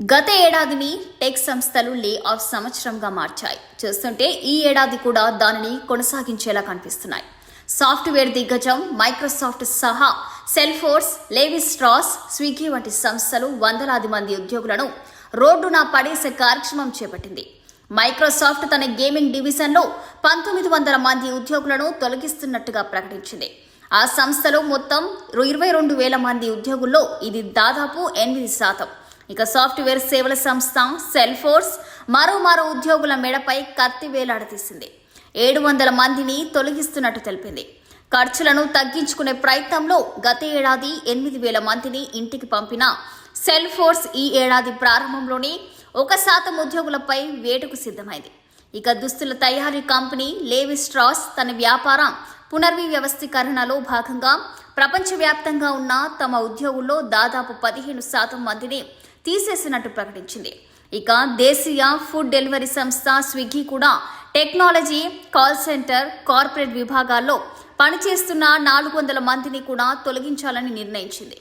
గత ఏడాదిని టెక్ సంస్థలు lay off సంవత్సరంగా మార్చాయి. చూస్తుంటే ఈ ఏడాది కూడా దానిని కొనసాగించేలా కనిపిస్తున్నాయి. సాఫ్ట్వేర్ దిగ్గజం మైక్రోసాఫ్ట్ సహా సెల్ఫోర్స్, లేవి స్ట్రాస్, స్విగ్గీ వంటి సంస్థలు వందలాది మంది ఉద్యోగులను రోడ్డున పడేసే కార్యక్రమం చేపట్టింది. మైక్రోసాఫ్ట్ తన గేమింగ్ డివిజన్లో 1900 మంది ఉద్యోగులను తొలగిస్తున్నట్టుగా ప్రకటించింది. ఆ సంస్థలో మొత్తం 22,000 మంది ఉద్యోగుల్లో ఇది దాదాపు 8%. ఇక సాఫ్ట్వేర్ సేవల సంస్థ సెల్ఫోర్స్ మరో ఉద్యోగుల మెడపై కత్తి వేలాడదీసింది. 700 మందిని తొలగిస్తున్నట్టు తెలిపింది. ఖర్చులను తగ్గించుకునే ప్రయత్నంలో గత ఏడాది 8,000 మందిని ఇంటికి పంపిన సెల్ఫోర్స్ ఈ ఏడాది ప్రారంభంలోనే 1% ఉద్యోగులపై వేటుకు సిద్ధమైంది. ఇక దుస్తుల తయారీ కంపెనీ లేవి స్ట్రాస్ తన వ్యాపార పునర్వ్యవస్థీకరణలో భాగంగా ప్రపంచవ్యాప్తంగా ఉన్న తమ ఉద్యోగుల్లో దాదాపు 15% మందిని తీసేసినట్టు ప్రకటించింది. ఇక దేశీయ ఫుడ్ డెలివరీ సంస్థ స్విగ్గీ కూడా టెక్నాలజీ, కాల్ సెంటర్, కార్పొరేట్ విభాగాల్లో పనిచేస్తున్న 400 మందిని కూడా తొలగించాలని నిర్ణయించింది.